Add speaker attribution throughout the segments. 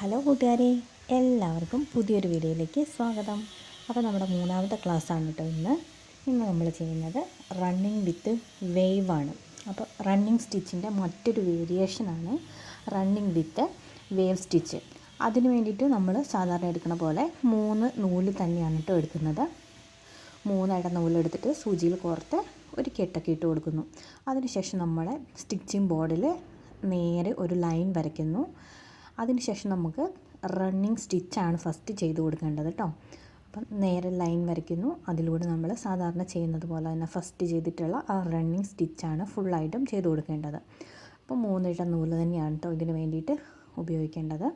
Speaker 1: Hello കൂട്ടുകാരെ, എല്ലാവർക്കും പുതിയൊരു വീഡിയോയിലേക്ക് സ്വാഗതം. അപ്പോൾ നമ്മുടെ മൂന്നാമത്തെ ക്ലാസ്സാണ് കേട്ടോ ഇന്ന് നമ്മൾ ചെയ്യുന്നത് റണ്ണിങ് വിത്ത് വേവ് ആണ്. അപ്പോൾ റണ്ണിങ് സ്റ്റിച്ചിൻ്റെ മറ്റൊരു വേരിയേഷനാണ് റണ്ണിങ് വിത്ത് വേവ് സ്റ്റിച്ച്. അതിന് വേണ്ടിയിട്ട് നമ്മൾ സാധാരണ എടുക്കുന്ന പോലെ 3 നൂല് തന്നെയാണ് കേട്ടോ എടുക്കുന്നത്. 3 ഇട നൂലെടുത്തിട്ട് സൂചിയിൽ കോർത്ത് ഒരു കെട്ടൊക്കെ ഇട്ട് കൊടുക്കുന്നു. അതിനുശേഷം നമ്മൾ സ്റ്റിച്ചിങ് ബോർഡിൽ നേരെ ഒരു ലൈൻ വരയ്ക്കുന്നു. അതിനുശേഷം നമുക്ക് റണ്ണിങ് സ്റ്റിച്ചാണ് ഫസ്റ്റ് ചെയ്ത് കൊടുക്കേണ്ടത് കേട്ടോ. അപ്പം നേരെ ലൈൻ വരയ്ക്കുന്നു. അതിലൂടെ നമ്മൾ സാധാരണ ചെയ്യുന്നത് പോലെ തന്നെ ഫസ്റ്റ് ചെയ്തിട്ടുള്ള ആ റണ്ണിങ് സ്റ്റിച്ചാണ് ഫുള്ളായിട്ടും ചെയ്ത് കൊടുക്കേണ്ടത്. അപ്പം 3 ഇഴ നൂല് തന്നെയാണ് കേട്ടോ ഇതിന് വേണ്ടിയിട്ട് ഉപയോഗിക്കേണ്ടത്.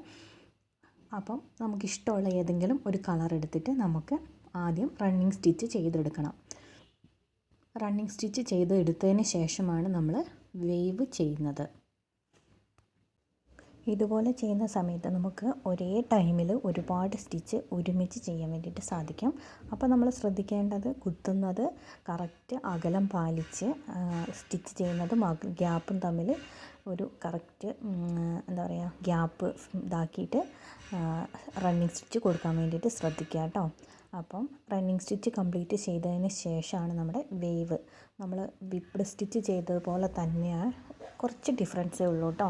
Speaker 1: അപ്പം നമുക്കിഷ്ടമുള്ള ഏതെങ്കിലും ഒരു കളർ എടുത്തിട്ട് നമുക്ക് ആദ്യം റണ്ണിങ് സ്റ്റിച്ച് ചെയ്തെടുക്കണം. റണ്ണിങ് സ്റ്റിച്ച് ചെയ്തെടുത്തതിന് ശേഷമാണ് നമ്മൾ വേവ് ചെയ്യുന്നത്. ഇതുപോലെ ചെയ്യുന്ന സമയത്ത് നമുക്ക് ഒരേ ടൈമിൽ ഒരുപാട് സ്റ്റിച്ച് ഒരുമിച്ച് ചെയ്യാൻ വേണ്ടിയിട്ട് സാധിക്കും. അപ്പോൾ നമ്മൾ ശ്രദ്ധിക്കേണ്ടത് കുത്തുന്നത് കറക്റ്റ് അകലം പാലിച്ച് സ്റ്റിച്ച് ചെയ്യുന്നതും ഗ്യാപ്പും തമ്മിൽ ഒരു കറക്റ്റ് ഗ്യാപ്പ് ഇതാക്കിയിട്ട് റണ്ണിങ് സ്റ്റിച്ച് കൊടുക്കാൻ വേണ്ടിയിട്ട് ശ്രദ്ധിക്കുക കേട്ടോ. അപ്പം റണ്ണിങ് സ്റ്റിച്ച് കംപ്ലീറ്റ് ചെയ്തതിന് ശേഷമാണ് നമ്മുടെ വേവ്. നമ്മൾ വിപ്ഡ് സ്റ്റിച്ച് ചെയ്തതുപോലെ തന്നെയാണ്, കുറച്ച് ഡിഫറൻസേ ഉള്ളൂ കേട്ടോ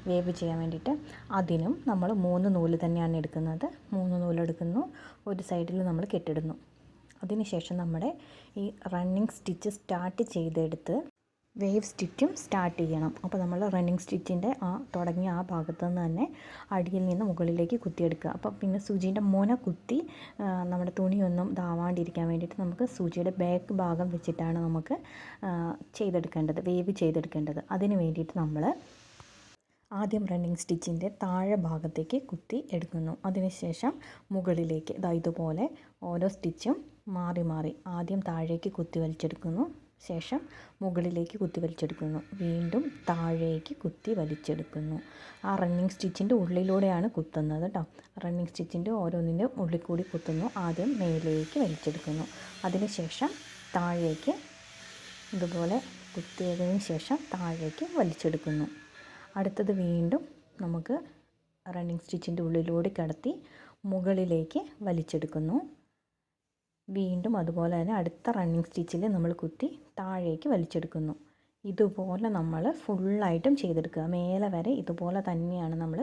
Speaker 1: വേവ് ചെയ്യാൻ വേണ്ടിയിട്ട്. അതിനും നമ്മൾ 3 നൂല് തന്നെയാണ് എടുക്കുന്നത്. 3 നൂലെടുക്കുന്നു, ഒരു സൈഡിൽ നമ്മൾ കെട്ടിടുന്നു. അതിനുശേഷം നമ്മുടെ ഈ റണ്ണിങ് സ്റ്റിച്ച് സ്റ്റാർട്ട് ചെയ്തെടുത്ത് വേവ് സ്റ്റിച്ചും സ്റ്റാർട്ട് ചെയ്യണം. അപ്പോൾ നമ്മൾ റണ്ണിങ് സ്റ്റിച്ചിൻ്റെ തുടങ്ങിയ ആ ഭാഗത്തു നിന്ന് തന്നെ അടിയിൽ നിന്ന് മുകളിലേക്ക് കുത്തിയെടുക്കുക. അപ്പോൾ പിന്നെ സൂചീൻ്റെ മുന കുത്തി നമ്മുടെ തുണിയൊന്നും ഇതാവാണ്ടിരിക്കാൻ വേണ്ടിയിട്ട് നമുക്ക് സൂചിയുടെ ബാക്ക് ഭാഗം വെച്ചിട്ടാണ് നമുക്ക് ചെയ്തെടുക്കേണ്ടത്, വേവ് ചെയ്തെടുക്കേണ്ടത്. അതിന് വേണ്ടിയിട്ട് നമ്മൾ ആദ്യം റണ്ണിങ് സ്റ്റിച്ചിൻ്റെ താഴെ ഭാഗത്തേക്ക് കുത്തി എടുക്കുന്നു. അതിനുശേഷം മുകളിലേക്ക് ഇതുപോലെ ഓരോ സ്റ്റിച്ചും മാറി മാറി ആദ്യം താഴേക്ക് കുത്തി വലിച്ചെടുക്കുന്നു, ശേഷം മുകളിലേക്ക് കുത്തി വലിച്ചെടുക്കുന്നു, വീണ്ടും താഴേക്ക് കുത്തി വലിച്ചെടുക്കുന്നു. ആ റണ്ണിങ് സ്റ്റിച്ചിൻ്റെ ഉള്ളിലൂടെയാണ് കുത്തുന്നത് കേട്ടോ. റണ്ണിങ് സ്റ്റിച്ചിൻ്റെ ഓരോന്നിൻ്റെ ഉള്ളിൽ കൂടി കുത്തുന്നു. ആദ്യം മേലേക്ക് വലിച്ചെടുക്കുന്നു, അതിനുശേഷം താഴേക്ക് ഇതുപോലെ കുത്തിയതിന് ശേഷം താഴേക്ക് വലിച്ചെടുക്കുന്നു. അടുത്തത് വീണ്ടും നമുക്ക് റണ്ണിങ് സ്റ്റിച്ചിൻ്റെ ഉള്ളിലൂടെ കടത്തി മുകളിലേക്ക് വലിച്ചെടുക്കുന്നു. വീണ്ടും അതുപോലെ തന്നെ അടുത്ത റണ്ണിങ് സ്റ്റിച്ചിൽ നമ്മൾ കുത്തി താഴേക്ക് വലിച്ചെടുക്കുന്നു. ഇതുപോലെ നമ്മൾ ഫുള്ളായിട്ടും ചെയ്തെടുക്കുക. മേലെ വരെ ഇതുപോലെ തന്നെയാണ് നമ്മൾ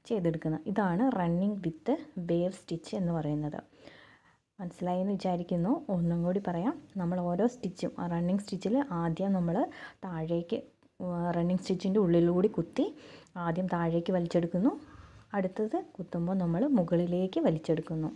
Speaker 1: ചെയ്തെടുക്കുന്നത്. ഇതാണ് റണ്ണിങ് വിത്ത് വേവ് സ്റ്റിച്ച് എന്ന് പറയുന്നത്. മനസ്സിലായെന്ന് വിചാരിക്കുന്നു. ഒന്നും കൂടി പറയാം. നമ്മൾ ഓരോ സ്റ്റിച്ചും റണ്ണിങ് സ്റ്റിച്ചിൽ ആദ്യം നമ്മൾ താഴേക്ക് റണ്ണിങ് സ്റ്റിച്ചിൻ്റെ ഉള്ളിലൂടെ കുത്തി ആദ്യം താഴേക്ക് വലിച്ചെടുക്കുന്നു. അടുത്തത് കുത്തുമ്പോൾ നമ്മൾ മുകളിലേക്ക് വലിച്ചെടുക്കുന്നു.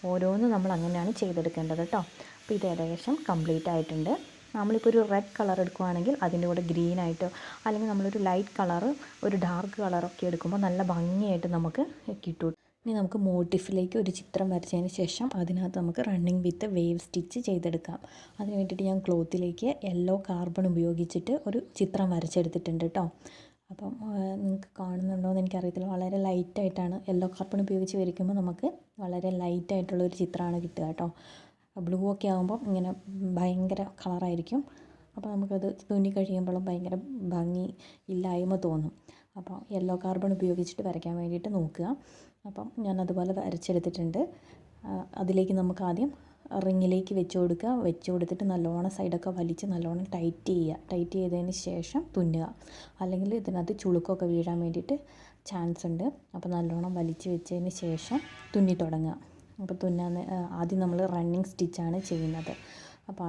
Speaker 1: ഓരോന്നും നമ്മൾ അങ്ങനെയാണ് ചെയ്തെടുക്കേണ്ടത് കേട്ടോ. അപ്പോൾ ഇത് ഏകദേശം കംപ്ലീറ്റ് ആയിട്ടുണ്ട്. നമ്മളിപ്പോൾ ഒരു റെഡ് കളർ എടുക്കുകയാണെങ്കിൽ അതിൻ്റെ കൂടെ ഗ്രീനായിട്ടോ അല്ലെങ്കിൽ നമ്മളൊരു ലൈറ്റ് കളറ് ഒരു ഡാർക്ക് കളറൊക്കെ എടുക്കുമ്പോൾ നല്ല ഭംഗിയായിട്ട് നമുക്ക് കിട്ടും. ഇനി നമുക്ക് മോട്ടിഫിലേക്ക് ഒരു ചിത്രം വരച്ചതിന് ശേഷം അതിനകത്ത് നമുക്ക് റണ്ണിങ് വിത്ത് വേവ് സ്റ്റിച്ച് ചെയ്തെടുക്കാം. അതിന് വേണ്ടിയിട്ട് ഞാൻ ക്ലോത്തിലേക്ക് യെല്ലോ കാർബൺ ഉപയോഗിച്ചിട്ട് ഒരു ചിത്രം വരച്ചെടുത്തിട്ടുണ്ട് കേട്ടോ. അപ്പം നിങ്ങൾക്ക് കാണുന്നുണ്ടോ എന്ന് എനിക്കറിയത്തില്ല. വളരെ ലൈറ്റായിട്ടാണ് യെല്ലോ കാർബൺ ഉപയോഗിച്ച് വരയ്ക്കുമ്പോൾ നമുക്ക് വളരെ ലൈറ്റായിട്ടുള്ളൊരു ചിത്രമാണ് കിട്ടുക കേട്ടോ. ബ്ലൂ ഒക്കെ ആകുമ്പോൾ ഇങ്ങനെ ഭയങ്കര കളറായിരിക്കും. അപ്പോൾ നമുക്കത് തുന്നി കഴിയുമ്പോഴും ഭയങ്കര ഭംഗി ഇല്ലായ്മ തോന്നും. അപ്പോൾ യെല്ലോ കാർബൺ ഉപയോഗിച്ചിട്ട് വരയ്ക്കാൻ വേണ്ടിയിട്ട് നോക്കുക. അപ്പം ഞാൻ അതുപോലെ വരച്ചെടുത്തിട്ടുണ്ട്. അതിലേക്ക് നമുക്ക് ആദ്യം റിങ്ങിലേക്ക് വെച്ച് കൊടുക്കുക. വെച്ച് കൊടുത്തിട്ട് നല്ലോണം സൈഡൊക്കെ വലിച്ച് നല്ലോണം ടൈറ്റ് ചെയ്യുക. ടൈറ്റ് ചെയ്തതിന് ശേഷം തുന്നുക, അല്ലെങ്കിൽ ഇതിനകത്ത് ചുളുക്കൊക്കെ വീഴാൻ വേണ്ടിയിട്ട് ചാൻസ് ഉണ്ട്. അപ്പോൾ നല്ലോണം വലിച്ച് വെച്ചതിന് ശേഷം തുന്നി തുടങ്ങുക. അപ്പോൾ ആദ്യം നമ്മൾ റണ്ണിങ് സ്റ്റിച്ചാണ് ചെയ്യുന്നത്. അപ്പോൾ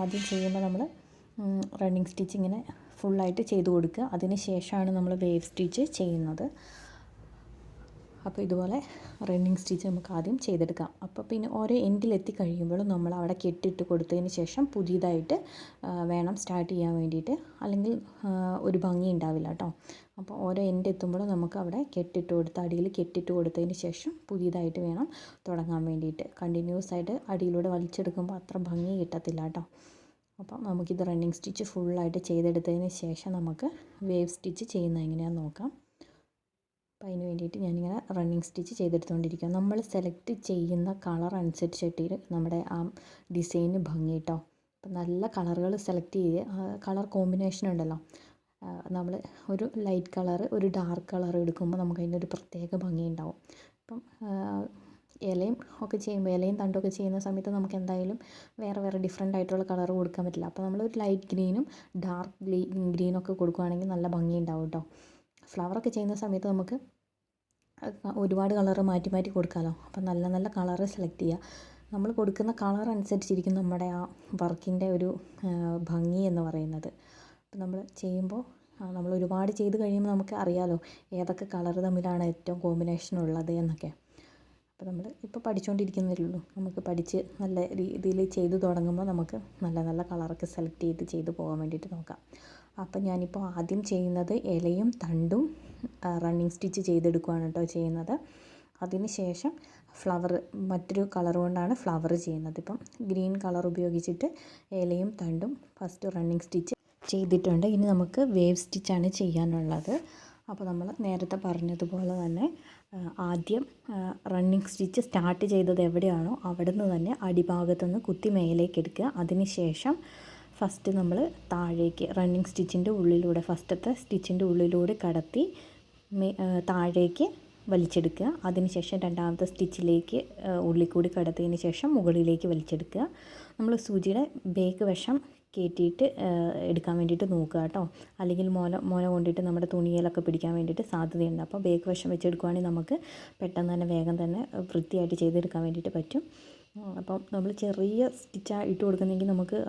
Speaker 1: ആദ്യം ചെയ്യുമ്പോൾ നമ്മൾ റണ്ണിങ് സ്റ്റിച്ച് ഇങ്ങനെ ഫുള്ളായിട്ട് ചെയ്ത് കൊടുക്കുക. അതിന് ശേഷമാണ് നമ്മൾ വേവ് സ്റ്റിച്ച് ചെയ്യുന്നത്. അപ്പോൾ ഇതുപോലെ റണ്ണിങ് സ്റ്റിച്ച് നമുക്ക് ആദ്യം ചെയ്തെടുക്കാം. അപ്പോൾ പിന്നെ ഓരോ എൻഡിലെത്തി കഴിയുമ്പോഴും നമ്മൾ അവിടെ കെട്ടിട്ട് കൊടുത്തതിന് ശേഷം പുതിയതായിട്ട് വേണം സ്റ്റാർട്ട് ചെയ്യാൻ വേണ്ടിയിട്ട്, അല്ലെങ്കിൽ ഒരു ഭംഗി ഉണ്ടാവില്ല കേട്ടോ. അപ്പോൾ ഓരോ എൻഡ് എത്തുമ്പോഴും നമുക്ക് അവിടെ കെട്ടിട്ട് കൊടുത്ത് അടിയിൽ കെട്ടിട്ട് കൊടുത്തതിന് ശേഷം പുതിയതായിട്ട് വേണം തുടങ്ങാൻ വേണ്ടിയിട്ട്. കണ്ടിന്യൂസ് ആയിട്ട് അടിയിലൂടെ വലിച്ചെടുക്കുമ്പോൾ അത്ര ഭംഗി കിട്ടത്തില്ല കേട്ടോ. അപ്പം നമുക്കിത് റണ്ണിങ് സ്റ്റിച്ച് ഫുള്ളായിട്ട് ചെയ്തെടുത്തതിന് ശേഷം നമുക്ക് വേവ് സ്റ്റിച്ച് ചെയ്യുന്നത് എങ്ങനെയാണെന്ന് നോക്കാം. അപ്പോൾ അതിന് വേണ്ടിയിട്ട് ഞാനിങ്ങനെ റണ്ണിങ് സ്റ്റിച്ച് ചെയ്തെടുത്തുകൊണ്ടിരിക്കുക. നമ്മൾ സെലക്ട് ചെയ്യുന്ന കളർ അനുസരിച്ചിട്ട് നമ്മുടെ ആ ഡിസൈന് ഭംഗി കേട്ടോ. അപ്പം നല്ല കളറുകൾ സെലക്ട് ചെയ്യുക. കളർ കോമ്പിനേഷൻ ഉണ്ടല്ലോ, നമ്മൾ ഒരു ലൈറ്റ് കളറ് ഒരു ഡാർക്ക് കളർ എടുക്കുമ്പോൾ നമുക്ക് അതിൻ്റെ ഒരു പ്രത്യേക ഭംഗി ഉണ്ടാവും. ഇപ്പം ഇലയും ഒക്കെ ചെയ്യുമ്പോൾ ഇലയും തണ്ടൊക്കെ ചെയ്യുന്ന സമയത്ത് നമുക്ക് എന്തായാലും വേറെ വേറെ ഡിഫറെൻ്റ് ആയിട്ടുള്ള കളർ കൊടുക്കാൻ പറ്റില്ല. അപ്പോൾ നമ്മൾ ഒരു ലൈറ്റ് ഗ്രീനും ഡാർക്ക് ഗ്രീനൊക്കെ കൊടുക്കുകയാണെങ്കിൽ നല്ല ഭംഗി ഉണ്ടാവും കേട്ടോ. ഫ്ലവറൊക്കെ ചെയ്യുന്ന സമയത്ത് നമുക്ക് ഒരുപാട് കളറ് മാറ്റി മാറ്റി കൊടുക്കാമല്ലോ. അപ്പോൾ നല്ല നല്ല കളറ് സെലക്ട് ചെയ്യുക. നമ്മൾ കൊടുക്കുന്ന കളർ അനുസരിച്ചിരിക്കും നമ്മുടെ ആ വർക്കിൻ്റെ ഒരു ഭംഗി എന്ന് പറയുന്നത്. അപ്പോൾ നമ്മൾ ചെയ്യുമ്പോൾ നമ്മൾ ഒരുപാട് ചെയ്ത് കഴിയുമ്പോൾ നമുക്ക് അറിയാമല്ലോ ഏതൊക്കെ കളർ തമ്മിലാണ് ഏറ്റവും കോമ്പിനേഷൻ ഉള്ളത് എന്നൊക്കെ. അപ്പോൾ നമ്മൾ ഇപ്പോൾ പഠിച്ചുകൊണ്ടിരിക്കുന്നതേ ഉള്ളൂ. നമുക്ക് പഠിച്ച് നല്ല രീതിയിൽ ചെയ്ത് തുടങ്ങുമ്പോൾ നമുക്ക് നല്ല നല്ല കളറൊക്കെ സെലക്ട് ചെയ്ത് പോകാൻ വേണ്ടിയിട്ട് നോക്കാം. അപ്പോൾ ഞാനിപ്പോൾ ആദ്യം ചെയ്യുന്നത് ഇലയും തണ്ടും റണ്ണിങ് സ്റ്റിച്ച് ചെയ്തെടുക്കുകയാണ് കേട്ടോ ചെയ്യുന്നത്. അതിന് ശേഷം ഫ്ലവർ മറ്റൊരു കളർ കൊണ്ടാണ് ഫ്ലവർ ചെയ്യുന്നത്. ഇപ്പം ഗ്രീൻ കളർ ഉപയോഗിച്ചിട്ട് ഇലയും തണ്ടും ഫസ്റ്റ് റണ്ണിങ് സ്റ്റിച്ച് ചെയ്തിട്ടുണ്ട്. ഇനി നമുക്ക് വേവ് സ്റ്റിച്ചാണ് ചെയ്യാനുള്ളത്. അപ്പോൾ നമ്മൾ നേരത്തെ പറഞ്ഞതുപോലെ തന്നെ ആദ്യം റണ്ണിങ് സ്റ്റിച്ച് സ്റ്റാർട്ട് ചെയ്തത് എവിടെയാണോ അവിടെ നിന്ന് തന്നെ അടിഭാഗത്തുനിന്ന് കുത്തി മേലേക്ക് എടുക്കുക. അതിന് ശേഷം ഫസ്റ്റ് നമ്മൾ താഴേക്ക് റണ്ണിങ് സ്റ്റിച്ചിൻ്റെ ഉള്ളിലൂടെ ഫസ്റ്റത്തെ സ്റ്റിച്ചിൻ്റെ ഉള്ളിലൂടെ കടത്തി താഴേക്ക് വലിച്ചെടുക്കുക. അതിനുശേഷം രണ്ടാമത്തെ സ്റ്റിച്ചിലേക്ക് ഉള്ളിൽ കൂടി കടത്തിയതിന് ശേഷം മുകളിലേക്ക് വലിച്ചെടുക്കുക. നമ്മൾ സൂചിയുടെ ബേക്ക് വശം കയറ്റിയിട്ട് എടുക്കാൻ വേണ്ടിയിട്ട് നോക്കുക കേട്ടോ. അല്ലെങ്കിൽ മോന കൊണ്ടിട്ട് നമ്മുടെ തുണിയിലൊക്കെ പിടിക്കാൻ വേണ്ടിയിട്ട് സാധ്യതയുണ്ട്. അപ്പോൾ ബേക്ക് വശം വെച്ചെടുക്കുകയാണെങ്കിൽ നമുക്ക് പെട്ടെന്ന് തന്നെ വേഗം തന്നെ വൃത്തിയായിട്ട് ചെയ്തെടുക്കാൻ വേണ്ടിയിട്ട് പറ്റും. അപ്പം നമ്മൾ ചെറിയ സ്റ്റിച്ചാണ് ഇട്ട് കൊടുക്കുന്നെങ്കിൽ നമുക്ക്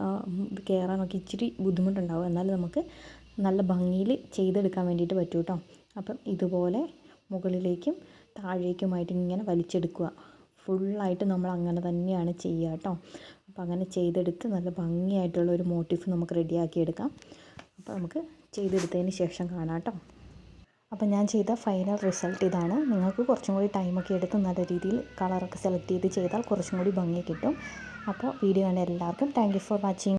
Speaker 1: ഇത് കയറാനൊക്കെ ഇച്ചിരി ബുദ്ധിമുട്ടുണ്ടാവും. എന്നാലും നമുക്ക് നല്ല ഭംഗിയിൽ ചെയ്തെടുക്കാൻ വേണ്ടിയിട്ട് പറ്റും കേട്ടോ. അപ്പം ഇതുപോലെ മുകളിലേക്കും താഴേക്കുമായിട്ട് ഇങ്ങനെ വലിച്ചെടുക്കുക. ഫുള്ളായിട്ട് നമ്മൾ അങ്ങനെ തന്നെയാണ് ചെയ്യുക കേട്ടോ. അപ്പോൾ അങ്ങനെ ചെയ്തെടുത്ത് നല്ല ഭംഗിയായിട്ടുള്ള ഒരു മോട്ടീഫ് നമുക്ക് റെഡിയാക്കി എടുക്കാം. അപ്പോൾ നമുക്ക് ചെയ്തെടുത്തതിന് ശേഷം കാണാം കേട്ടോ. അപ്പോൾ ഞാൻ ചെയ്ത ഫൈനൽ റിസൾട്ട് ഇതാണ്. നിങ്ങൾക്ക് കുറച്ചും കൂടി ടൈമൊക്കെ എടുത്ത് നല്ല രീതിയിൽ കളറൊക്കെ സെലക്ട് ചെയ്ത് ചെയ്താൽ കുറച്ചും കൂടി ഭംഗി കിട്ടും. അപ്പോൾ വീഡിയോ കണ്ട എല്ലാവർക്കും താങ്ക് യു ഫോർ വാച്ചിങ്.